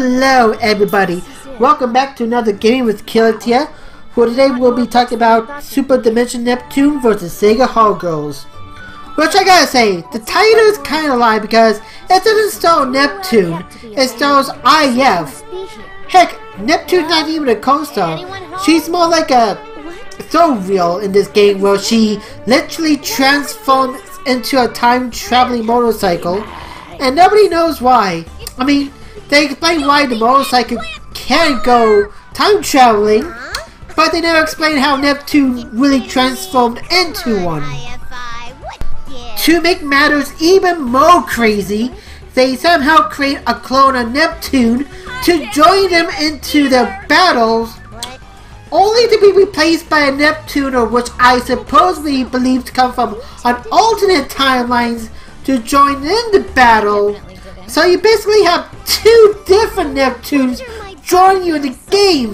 Hello everybody, welcome back to another game with Killatia. For today we'll be talking about Super Dimension Neptune vs Sega Hardgirls. Which I gotta say, the title is kinda lie because it doesn't star Neptune, it stars IF. Heck, Neptune's not even a co-star. She's more like a throw reel in this game where she literally transforms into a time-traveling motorcycle and nobody knows why. I mean, they explain why the motorcycle can go time traveling, but they never explain how Neptune really transformed into one. To make matters even more crazy, they somehow create a clone of Neptune to join them into their battles, only to be replaced by a Neptuner which I supposedly believe to come from an alternate timelines to join in the battle. So you basically have two different Neptunes joining you in the game.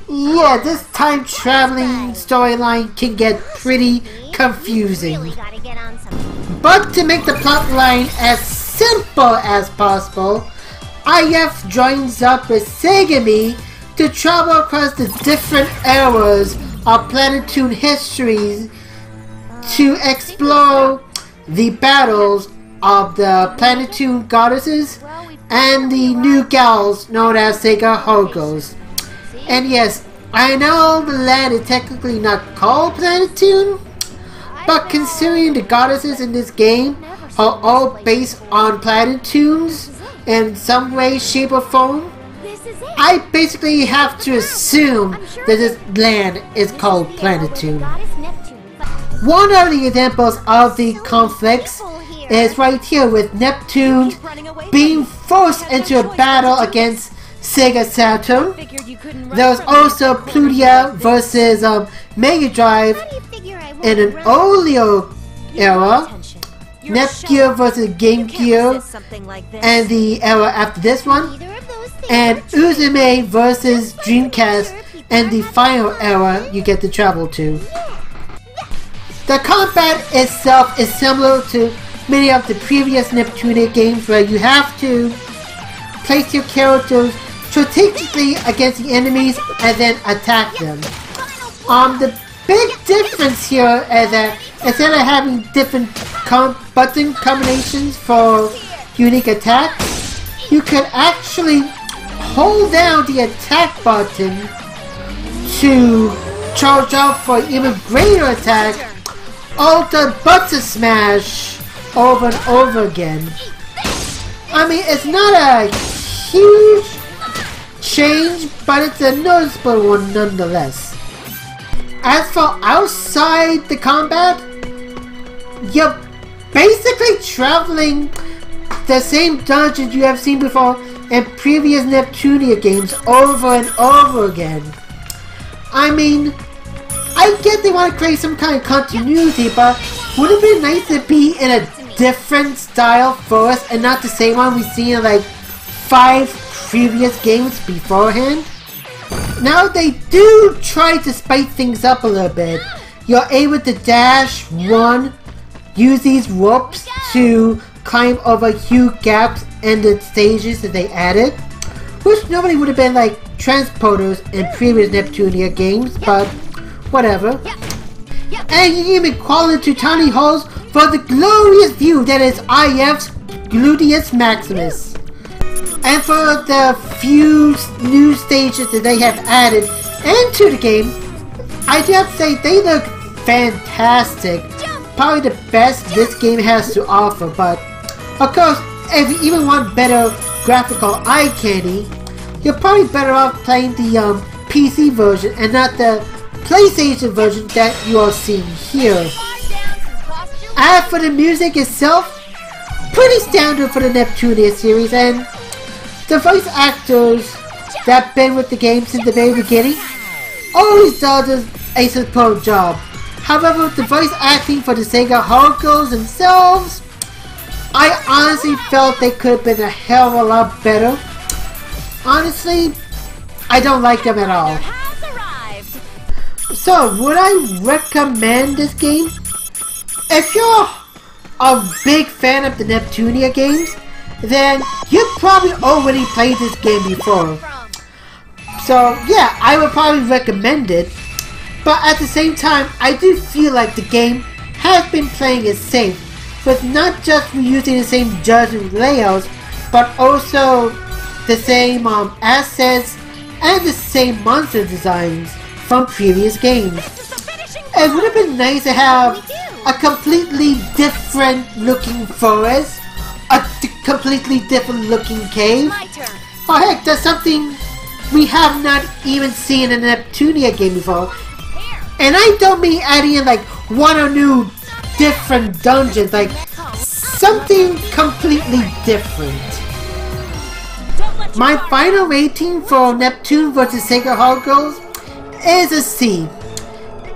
Yeah, this time traveling storyline can get pretty confusing. But to make the plot line as simple as possible, IF joins up with Segami to travel across the different eras of Planetoon history to explore the battles of the Planetoon goddesses and the new gals known as Sega Hardgirls. And yes, I know the land is technically not called Planetoon, but considering the goddesses in this game are all based on Planetoons in some way, shape or form, I basically have to assume that this land is called Planetoon. One of the examples of the conflicts is right here with Neptune being forced into a battle against Sega Saturn. There's also Plutia versus Mega Drive in an earlier era, Netgear versus Game Gear and the era after this one, and Uzume versus Dreamcast and the final era you get to travel to. The combat itself is similar to many of the previous Neptunia games where you have to place your characters strategically against the enemies and then attack them. The big difference here is that instead of having different button combinations for unique attacks, you can actually hold down the attack button to charge up for even greater attack, Alt button smash over and over again. I mean, it's not a huge change, but it's a noticeable one nonetheless. As for outside the combat, you're basically traveling the same dungeons you have seen before in previous Neptunia games over and over again. I mean, I get they want to create some kind of continuity, but wouldn't it be nice to be in a different style first and not the same one we've seen in like 5 previous games beforehand? Now they do try to spice things up a little bit. You're able to dash, run, use these ropes to climb over huge gaps in the stages that they added, which normally would have been like transporters in previous Neptunia games, but whatever. And you can even crawl into tiny holes for the glorious view that is IF's Gluteus Maximus. And for the few new stages that they have added into the game, I do have to say they look fantastic. Probably the best this game has to offer, but of course, if you even want better graphical eye candy, you're probably better off playing the PC version and not the PlayStation version that you are seeing here. As for the music itself, pretty standard for the Neptunia series, and the voice actors that have been with the game since the very beginning always does a superb job. However, the voice acting for the Sega Hardgirls themselves, I honestly felt they could have been a hell of a lot better. Honestly, I don't like them at all. So, would I recommend this game? If you're a big fan of the Neptunia games, then you've probably already played this game before. So yeah, I would probably recommend it. But at the same time, I do feel like the game has been playing it safe, with not just reusing the same judgment layouts, but also the same assets and the same monster designs from previous games. It would have been nice to have a completely different looking forest, a completely different looking cave. Oh heck, that's something we have not even seen in a Neptunia game before. And I don't mean adding in like one or new different dungeons, like something completely different. My final rating for Neptune vs. Sega Hard Girls is a C.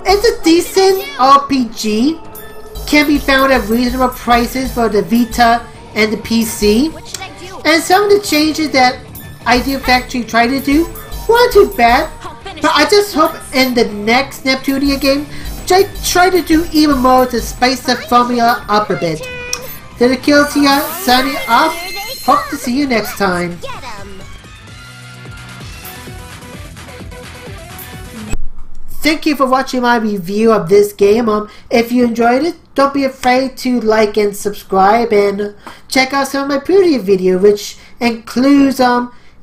It's a decent RPG, can be found at reasonable prices for the Vita and the PC, and some of the changes that Idea Factory tried to do weren't too bad, but I just hope in the next Neptunia game they try to do even more to spice the formula up a bit. To the Killatea, signing off, hope to see you next time. Thank you for watching my review of this game. If you enjoyed it, don't be afraid to like and subscribe, and check out some of my previous videos, which includes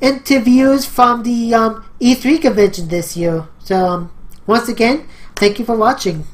interviews from the E3 convention this year. So once again, thank you for watching.